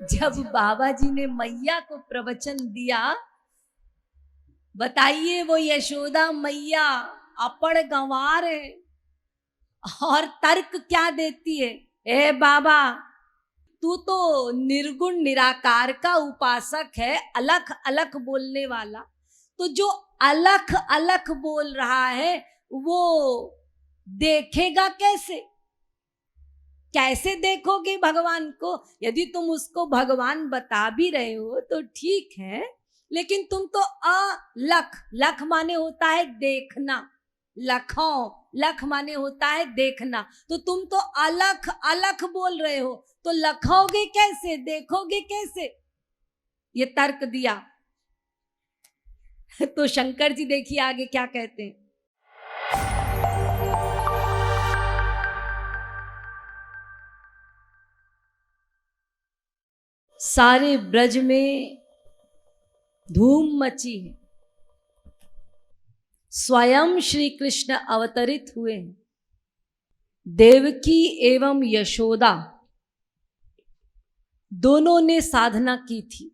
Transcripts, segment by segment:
जब बाबा जी ने मैया को प्रवचन दिया, बताइए वो यशोदा मैया अपड़ गंवार है और तर्क क्या देती है, ए बाबा तू तो निर्गुण निराकार का उपासक है, अलख अलख बोलने वाला, तो जो अलख अलख बोल रहा है वो देखेगा कैसे? कैसे देखोगे भगवान को? यदि तुम उसको भगवान बता भी रहे हो तो ठीक है, लेकिन तुम तो अलख, लख माने होता है देखना, लखों, लख माने होता है देखना, तो तुम तो अलख अलख बोल रहे हो, तो लखोगे कैसे, देखोगे कैसे? ये तर्क दिया। तो शंकर जी देखिए आगे क्या कहते हैं। सारे ब्रज में धूम मची है, स्वयं श्री कृष्ण अवतरित हुए हैं। देवकी एवं यशोदा दोनों ने साधना की थी।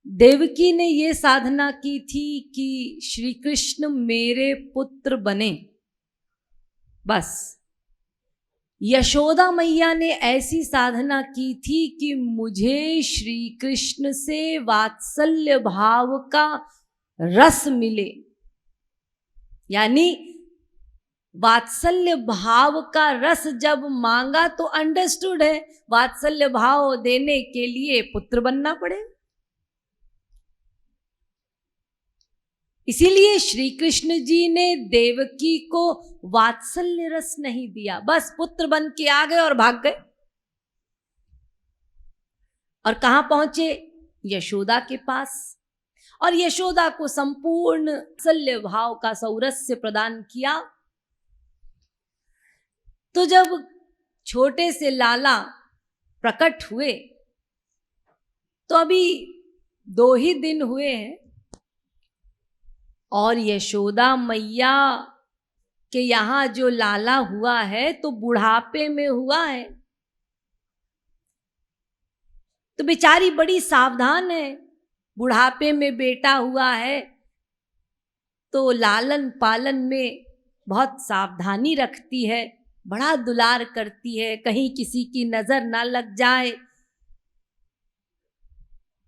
देवकी ने ये साधना की थी कि श्री कृष्ण मेरे पुत्र बने, बस। यशोदा मैया ने ऐसी साधना की थी कि मुझे श्री कृष्ण से वात्सल्य भाव का रस मिले, यानी वात्सल्य भाव का रस जब मांगा तो अंडरस्टूड है, वात्सल्य भाव देने के लिए पुत्र बनना पड़े। इसीलिए श्री कृष्ण जी ने देवकी को वात्सल्य रस नहीं दिया, बस पुत्र बन के आ गए और भाग गए। और कहां पहुंचे? यशोदा के पास, और यशोदा को संपूर्ण वात्सल्य भाव का सौरस्य प्रदान किया। तो जब छोटे से लाला प्रकट हुए तो अभी 2 ही दिन हुए हैं, और यशोदा मैया के यहां जो लाला हुआ है तो बुढ़ापे में हुआ है, तो बेचारी बड़ी सावधान है। बुढ़ापे में बेटा हुआ है तो लालन पालन में बहुत सावधानी रखती है, बड़ा दुलार करती है, कहीं किसी की नजर ना लग जाए,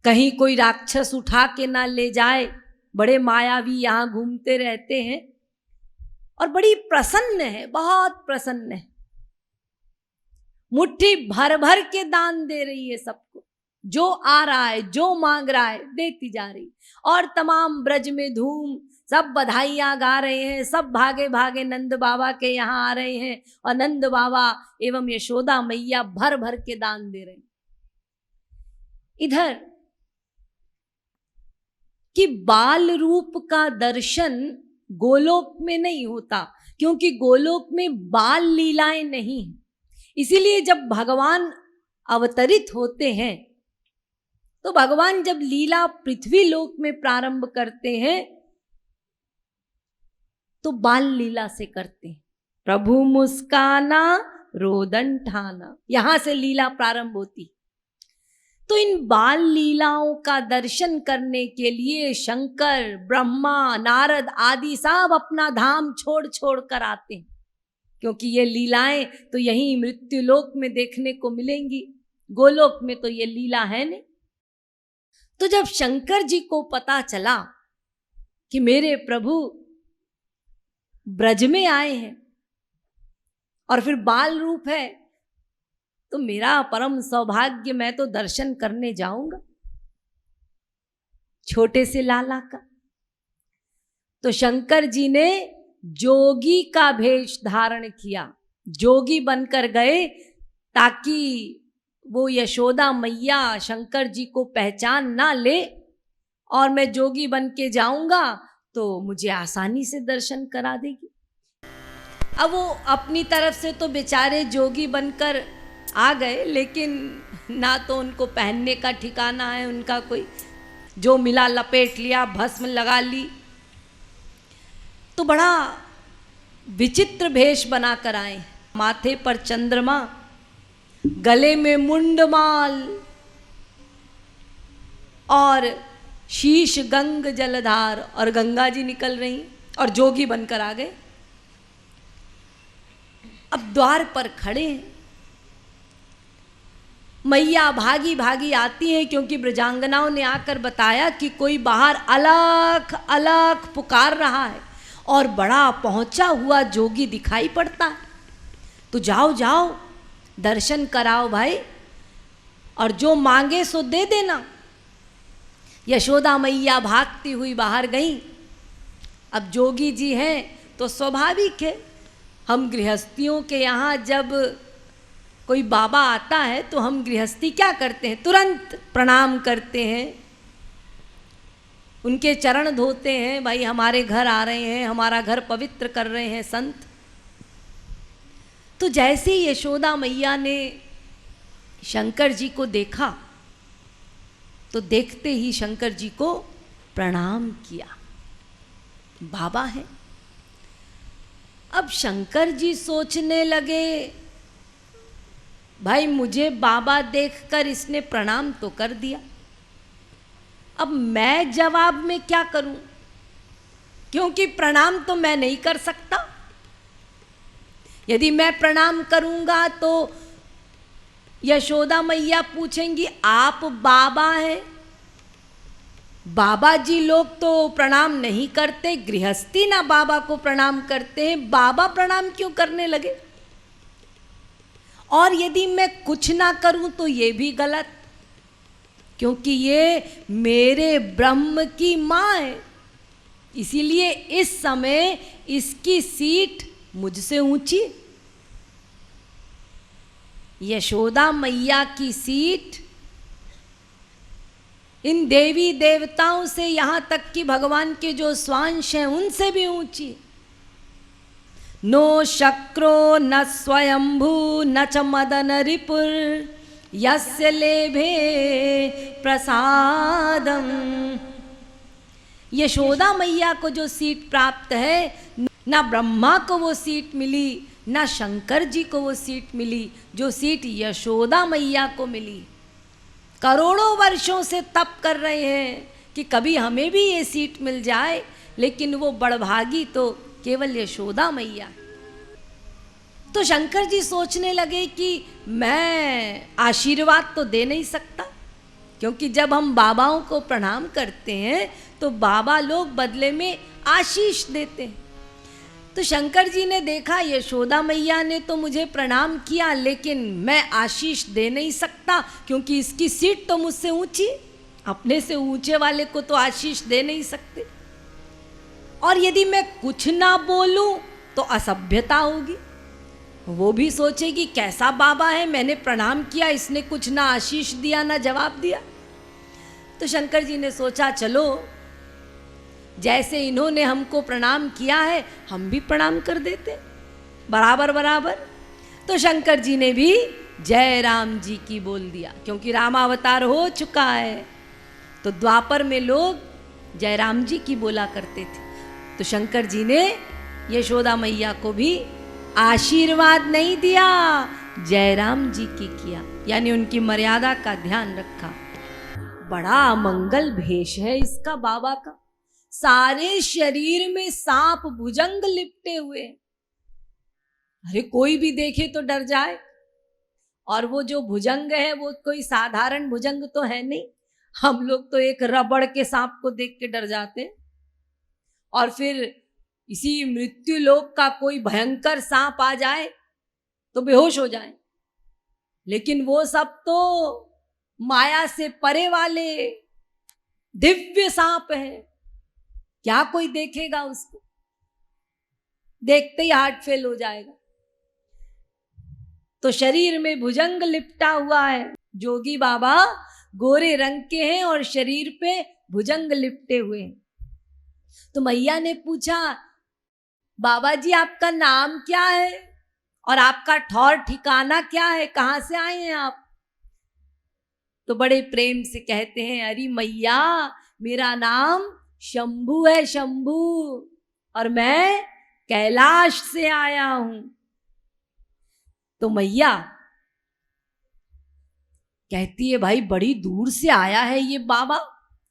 कहीं कोई राक्षस उठा के ना ले जाए। बड़े मायावी यहाँ घूमते रहते हैं और बड़ी प्रसन्न है, बहुत प्रसन्न है। मुट्ठी भर भर के दान दे रही है सबको, जो आ रहा है जो मांग रहा है देती जा रही। और तमाम ब्रज में धूम, सब बधाइयां गा रहे हैं, सब भागे भागे नंद बाबा के यहाँ आ रहे हैं, और नंद बाबा एवं यशोदा मैया भर भर के दान दे रहे हैं। इधर कि बाल रूप का दर्शन गोलोक में नहीं होता, क्योंकि गोलोक में बाल लीलाएं नहीं, इसीलिए जब भगवान अवतरित होते हैं तो भगवान जब लीला पृथ्वी लोक में प्रारंभ करते हैं तो बाल लीला से करते हैं। प्रभु मुस्काना रोदन ठाना, यहां से लीला प्रारंभ होती। तो इन बाल लीलाओं का दर्शन करने के लिए शंकर, ब्रह्मा, नारद आदि सब अपना धाम छोड़ छोड़ कर आते हैं, क्योंकि ये लीलाएं तो यहीं मृत्युलोक में देखने को मिलेंगी, गोलोक में तो ये लीला है नहीं। तो जब शंकर जी को पता चला कि मेरे प्रभु ब्रज में आए हैं और फिर बाल रूप है, तो मेरा परम सौभाग्य, मैं तो दर्शन करने जाऊंगा छोटे से लाला का। तो शंकर जी ने जोगी का भेष धारण किया, जोगी बनकर गए, ताकि वो यशोदा मैया शंकर जी को पहचान ना ले, और मैं जोगी बन के जाऊंगा तो मुझे आसानी से दर्शन करा देगी। अब वो अपनी तरफ से तो बेचारे जोगी बनकर आ गए, लेकिन ना तो उनको पहनने का ठिकाना है उनका कोई, जो मिला लपेट लिया, भस्म लगा ली। तो बड़ा विचित्र भेष बनाकर आए, माथे पर चंद्रमा, गले में मुंडमाल और शीश गंग जलधार, और गंगा जी निकल रही और जोगी बनकर आ गए। अब द्वार पर खड़े हैं, मैया भागी भागी आती हैं, क्योंकि ब्रजांगनाओं ने आकर बताया कि कोई बाहर अलख अलख पुकार रहा है और बड़ा पहुंचा हुआ जोगी दिखाई पड़ता है। तो जाओ जाओ दर्शन कराओ भाई, और जो मांगे सो दे देना। यशोदा मैया भागती हुई बाहर गई। अब जोगी जी हैं तो स्वाभाविक है, हम गृहस्थियों के यहाँ जब कोई बाबा आता है तो हम गृहस्थी क्या करते हैं, तुरंत प्रणाम करते हैं, उनके चरण धोते हैं, भाई हमारे घर आ रहे हैं, हमारा घर पवित्र कर रहे हैं संत। तो जैसे ही यशोदा मैया ने शंकर जी को देखा तो देखते ही शंकर जी को प्रणाम किया, बाबा है। अब शंकर जी सोचने लगे, भाई मुझे बाबा देखकर इसने प्रणाम तो कर दिया, अब मैं जवाब में क्या करूं, क्योंकि प्रणाम तो मैं नहीं कर सकता। यदि मैं प्रणाम करूंगा तो यशोदा मैया पूछेंगी आप बाबा हैं। बाबा जी लोग तो प्रणाम नहीं करते, गृहस्थी ना बाबा को प्रणाम करते हैं, बाबा प्रणाम क्यों करने लगे। और यदि मैं कुछ ना करूं तो ये भी गलत, क्योंकि ये मेरे ब्रह्म की माँ है, इसीलिए इस समय इसकी सीट मुझसे ऊंची। यशोदा मैया की सीट इन देवी देवताओं से, यहां तक कि भगवान के जो स्वांश हैं उनसे भी ऊंची। नो शक्रो न स्वयंभू न च मदन रिपुर यस्य लेभे प्रसादम। यशोदा मैया को जो सीट प्राप्त है, ना ब्रह्मा को वो सीट मिली, ना शंकर जी को वो सीट मिली, जो सीट यशोदा मैया को मिली। करोड़ों वर्षों से तप कर रहे हैं कि कभी हमें भी ये सीट मिल जाए, लेकिन वो बड़भागी तो केवल यशोदा मैया। तो शंकर जी सोचने लगे कि मैं आशीर्वाद तो दे नहीं सकता, क्योंकि जब हम बाबाओं को प्रणाम करते हैं तो बाबा लोग बदले में आशीष देते हैं। तो शंकर जी ने देखा यशोदा मैया ने तो मुझे प्रणाम किया, लेकिन मैं आशीष दे नहीं सकता, क्योंकि इसकी सीट तो मुझसे ऊंची, अपने से ऊंचे वाले को तो आशीष दे नहीं सकते। और यदि मैं कुछ ना बोलूं तो असभ्यता होगी, वो भी सोचेगी कैसा बाबा है, मैंने प्रणाम किया, इसने कुछ ना आशीष दिया ना जवाब दिया। तो शंकर जी ने सोचा चलो जैसे इन्होंने हमको प्रणाम किया है हम भी प्रणाम कर देते, बराबर बराबर। तो शंकर जी ने भी जय राम जी की बोल दिया, क्योंकि रामावतार हो चुका है, तो द्वापर में लोग जय राम जी की बोला करते थे। तो शंकर जी ने यशोदा मैया को भी आशीर्वाद नहीं दिया, जय राम जी की किया, यानी उनकी मर्यादा का ध्यान रखा। बड़ा मंगल भेष है इसका बाबा का, सारे शरीर में सांप भुजंग लिपटे हुए। अरे कोई भी देखे तो डर जाए, और वो जो भुजंग है वो कोई साधारण भुजंग तो है नहीं, हम लोग तो एक रबड़ के सांप को देख के डर जाते हैं, और फिर इसी मृत्यु लोक का कोई भयंकर सांप आ जाए तो बेहोश हो जाए। लेकिन वो सब तो माया से परे वाले दिव्य सांप है, क्या कोई देखेगा उसको, देखते ही हार्ट फेल हो जाएगा। तो शरीर में भुजंग लिपटा हुआ है, जोगी बाबा गोरे रंग के हैं और शरीर पे भुजंग लिपटे हुए हैं। तो मैया ने पूछा बाबा जी आपका नाम क्या है और आपका ठौर ठिकाना क्या है, कहां से आए हैं आप। तो बड़े प्रेम से कहते हैं अरे मैया मेरा नाम शंभू है, शंभू, और मैं कैलाश से आया हूं। तो मैया कहती है भाई बड़ी दूर से आया है ये बाबा,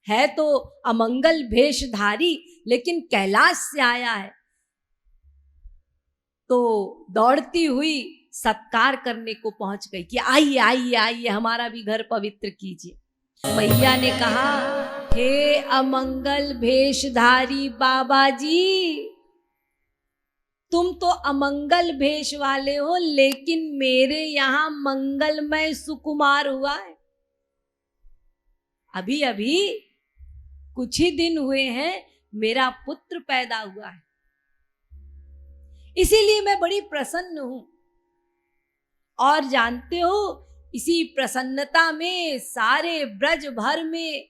है तो अमंगल भेषधारी लेकिन कैलाश से आया है। तो दौड़ती हुई सत्कार करने को पहुंच गई कि आइए आइए आइए हमारा भी घर पवित्र कीजिए। मैया ने कहा हे अमंगल भेषधारी बाबा जी, तुम तो अमंगल भेष वाले हो, लेकिन मेरे यहां मंगलमय सुकुमार हुआ है। अभी अभी कुछ ही दिन हुए हैं मेरा पुत्र पैदा हुआ है, इसीलिए मैं बड़ी प्रसन्न हूं। और जानते हो इसी प्रसन्नता में सारे ब्रज भर में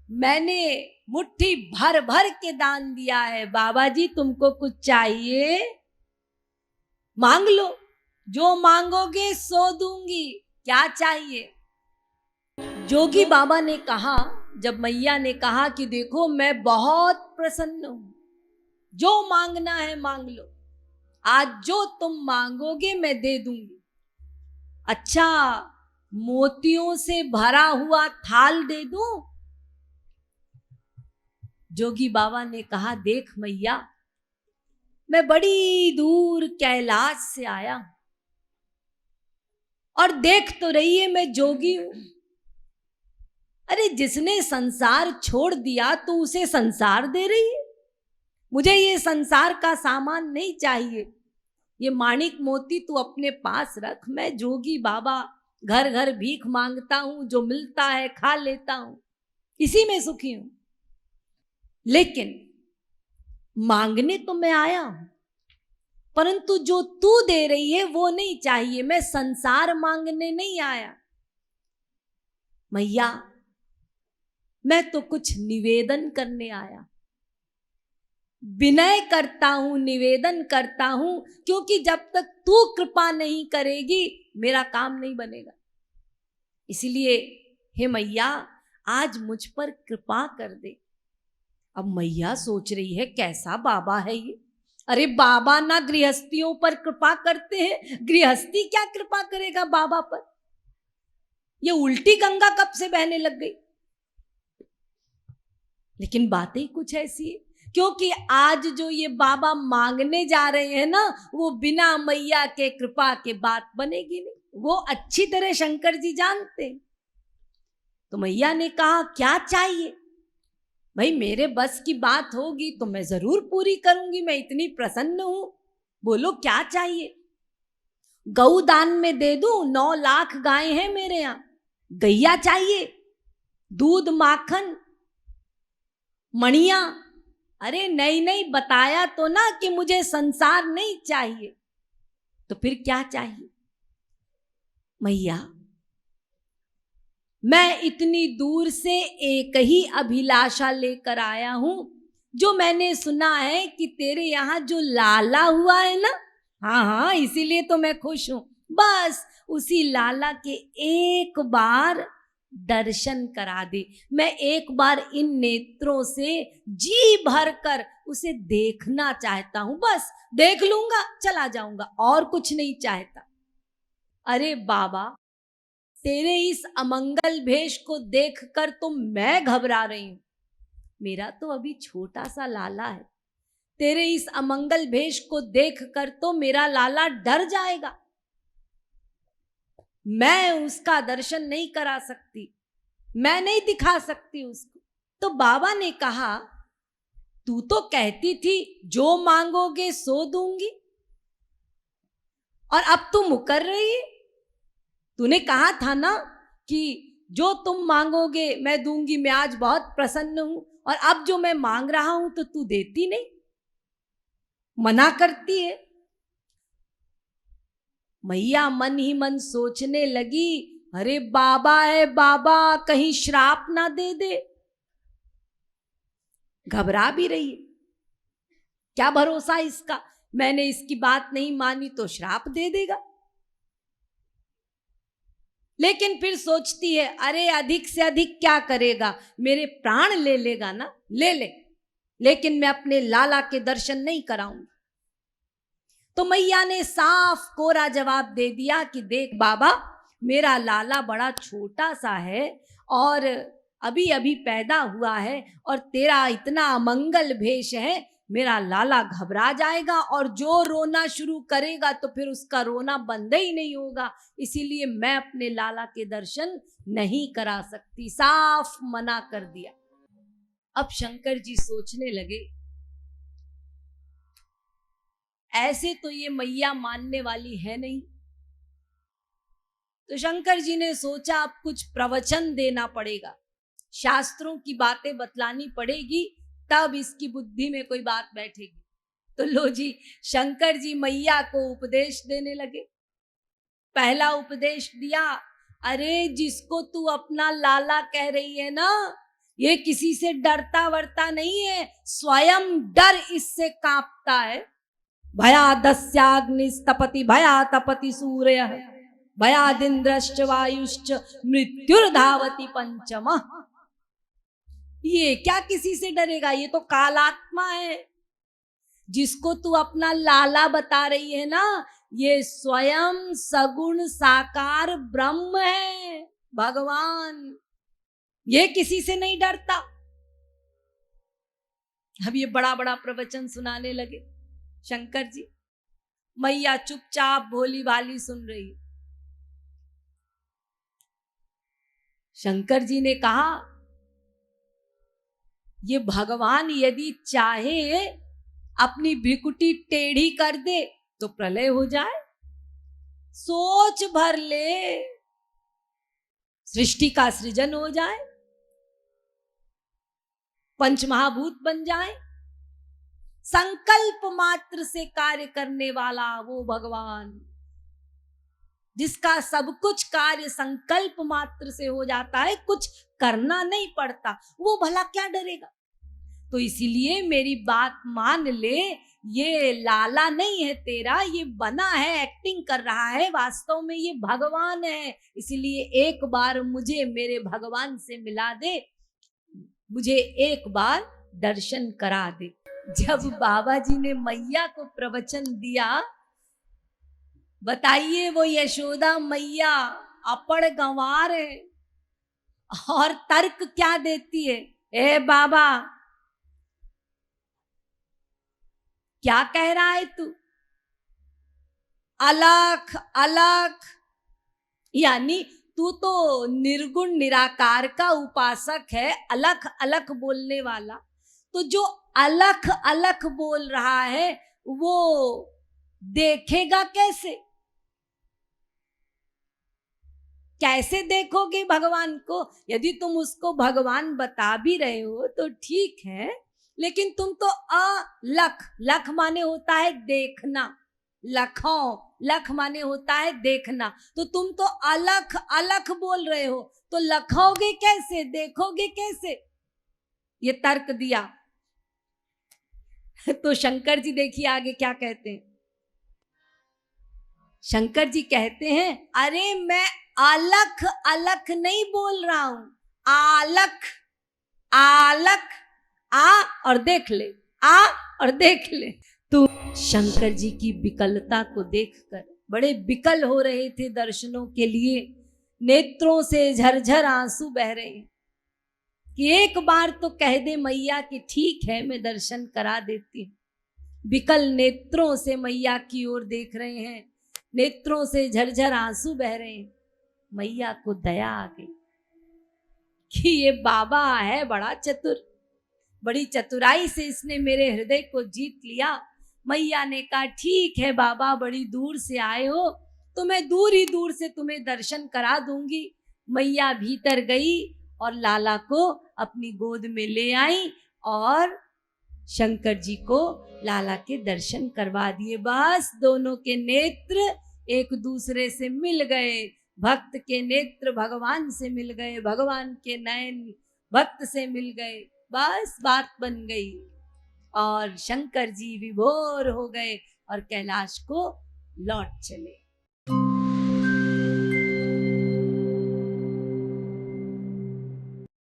मैंने मुट्ठी भर भर के दान दिया है। बाबा जी तुमको कुछ चाहिए मांग लो, जो मांगोगे सो दूंगी, क्या चाहिए। जोगी बाबा ने कहा, जब मैया ने कहा कि देखो मैं बहुत प्रसन्न हूं, जो मांगना है मांग लो, आज जो तुम मांगोगे मैं दे दूंगी। अच्छा मोतियों से भरा हुआ थाल दे दूं? जोगी बाबा ने कहा देख मैया, मैं बड़ी दूर कैलाश से आया और देख तो रही है मैं जोगी हूं। अरे जिसने संसार छोड़ दिया तो उसे संसार दे रही है, मुझे ये संसार का सामान नहीं चाहिए। ये माणिक मोती तू अपने पास रख, मैं जोगी बाबा घर घर भीख मांगता हूं, जो मिलता है खा लेता हूं, इसी में सुखी हूं। लेकिन मांगने तो मैं आया हूं, परंतु जो तू दे रही है वो नहीं चाहिए, मैं संसार मांगने नहीं आया। मैया मैं तो कुछ निवेदन करने आया, विनय करता हूं, निवेदन करता हूं, क्योंकि जब तक तू कृपा नहीं करेगी मेरा काम नहीं बनेगा। इसलिए हे मैया आज मुझ पर कृपा कर दे। अब मैया सोच रही है कैसा बाबा है ये। अरे बाबा ना गृहस्थियों पर कृपा करते हैं, गृहस्थी क्या कृपा करेगा बाबा पर। ये उल्टी गंगा कब से बहने लग गई। लेकिन बातें कुछ ऐसी है, क्योंकि आज जो ये बाबा मांगने जा रहे हैं ना, वो बिना मैया के कृपा के बात बनेगी नहीं, वो अच्छी तरह शंकर जी जानते हैं। तो मैया ने कहा क्या चाहिए। भाई मेरे बस की बात होगी तो मैं जरूर पूरी करूंगी, मैं इतनी प्रसन्न हूं, बोलो क्या चाहिए। गौ दान में दे दूं, 9 लाख गाय हैं मेरे यहां, गैया चाहिए, दूध माखन मणिया। अरे नहीं नहीं बताया तो ना कि मुझे संसार नहीं चाहिए, तो फिर क्या चाहिए। मैया मैं इतनी दूर से एक ही अभिलाषा लेकर आया हूं, जो मैंने सुना है कि तेरे यहां जो लाला हुआ है ना, हाँ हाँ इसीलिए तो मैं खुश हूं, बस उसी लाला के एक बार दर्शन करा दे। मैं एक बार इन नेत्रों से जी भर कर उसे देखना चाहता हूं, बस देख लूंगा चला जाऊंगा, और कुछ नहीं चाहता। अरे बाबा तेरे इस अमंगल भेष को देखकर तो मैं घबरा रही हूं, मेरा तो अभी छोटा सा लाला है, तेरे इस अमंगल भेष को देखकर तो मेरा लाला डर जाएगा, मैं उसका दर्शन नहीं करा सकती, मैं नहीं दिखा सकती उसको। तो बाबा ने कहा तू तो कहती थी जो मांगोगे सो दूंगी, और अब तू मुकर रही है। तूने कहा था ना कि जो तुम मांगोगे मैं दूंगी, मैं आज बहुत प्रसन्न हूं, और अब जो मैं मांग रहा हूं तो तू देती नहीं, मना करती है। मैया मन ही मन सोचने लगी, अरे बाबा है बाबा, कहीं श्राप ना दे दे। घबरा भी रही है, क्या भरोसा इसका, मैंने इसकी बात नहीं मानी तो श्राप दे देगा। लेकिन फिर सोचती है अरे अधिक से अधिक क्या करेगा, मेरे प्राण ले लेगा ना, ले ले, लेकिन मैं अपने लाला के दर्शन नहीं कराऊंगी। तो मैया ने साफ कोरा जवाब दे दिया कि देख बाबा मेरा लाला बड़ा छोटा सा है और अभी अभी पैदा हुआ है और तेरा इतना अमंगल भेष है, मेरा लाला घबरा जाएगा और जो रोना शुरू करेगा तो फिर उसका रोना बंद ही नहीं होगा, इसीलिए मैं अपने लाला के दर्शन नहीं करा सकती। साफ मना कर दिया। अब शंकर जी सोचने लगे, ऐसे तो ये मैया मानने वाली है नहीं, तो शंकर जी ने सोचा अब कुछ प्रवचन देना पड़ेगा, शास्त्रों की बातें बतलानी पड़ेगी, तब इसकी बुद्धि में कोई बात बैठेगी। तो लो जी, शंकर जी मैया को उपदेश देने लगे। पहला उपदेश दिया, अरे जिसको तू अपना लाला कह रही है ना, ये किसी से डरता वरता नहीं है, स्वयं डर इससे कांपता है। भयादस्याग्निस्तपति भया तपति सूर्य भयादिन्द्रश्च वायुश्च मृत्युर्धावति पंचमः। ये क्या किसी से डरेगा, ये तो कालात्मा है। जिसको तू अपना लाला बता रही है ना, ये स्वयं सगुण साकार ब्रह्म है, भगवान। ये किसी से नहीं डरता। अब ये बड़ा बड़ा प्रवचन सुनाने लगे शंकर जी। मैया चुपचाप भोली भाली सुन रही। शंकर जी ने कहा, ये भगवान यदि चाहे अपनी भ्रिकुटी टेढ़ी कर दे तो प्रलय हो जाए, सोच भर ले सृष्टि का सृजन हो जाए, पंचमहाभूत बन जाए। संकल्प मात्र से कार्य करने वाला वो भगवान, जिसका सब कुछ कार्य संकल्प मात्र से हो जाता है, कुछ करना नहीं पड़ता, वो भला क्या डरेगा। तो इसीलिए मेरी बात मान ले, ये लाला नहीं है तेरा, ये बना है, एक्टिंग कर रहा है, वास्तव में ये भगवान है। इसीलिए एक बार मुझे मेरे भगवान से मिला दे, मुझे एक बार दर्शन करा दे। जब बाबा जी ने मैया को प्रवचन दिया, बताइए वो यशोदा मैया अपड़ गंवार है और तर्क क्या देती है, ए बाबा क्या कह रहा है तू, अलख अलख, यानी तू तो निर्गुण निराकार का उपासक है, अलख अलख बोलने वाला। तो जो अलख अलख बोल रहा है वो देखेगा कैसे, कैसे देखोगे भगवान को। यदि तुम उसको भगवान बता भी रहे हो तो ठीक है, लेकिन तुम तो अलख, लख माने होता है देखना, लखों, लख माने होता है देखना, तो तुम तो अलख अलख बोल रहे हो, तो लखोगे कैसे, देखोगे कैसे, ये तर्क दिया। तो शंकर जी देखिए आगे क्या कहते हैं। शंकर जी कहते हैं, अरे मैं अलख अलख नहीं बोल रहा हूं, आलख आलख, आ और देख ले, आ और देख ले। तो शंकर जी की विकलता को देखकर बड़े विकल हो रहे थे दर्शनों के लिए, नेत्रों से झरझर आंसू बह रहे हैं कि एक बार तो कह दे मैया कि ठीक है मैं दर्शन करा देती हूं। विकल नेत्रों से मैया की ओर देख रहे हैं, नेत्रों से झरझर आंसू बह रहे हैं। मैया को दया आ गई कि ये बाबा है बड़ा चतुर, बड़ी चतुराई से इसने मेरे हृदय को जीत लिया। मैया ने कहा, ठीक है बाबा, बड़ी दूर से आए हो तो मैं दूर ही दूर से तुम्हें दर्शन करा दूंगी। मैया भीतर गई और लाला को अपनी गोद में ले आई और शंकर जी को लाला के दर्शन करवा दिए। बस दोनों के नेत्र एक दूसरे से मिल गए, भक्त के नेत्र भगवान से मिल गए, भगवान के नयन भक्त से मिल गए, बस बात बन गई और शंकर जी विभोर हो गए और कैलाश को लौट चले।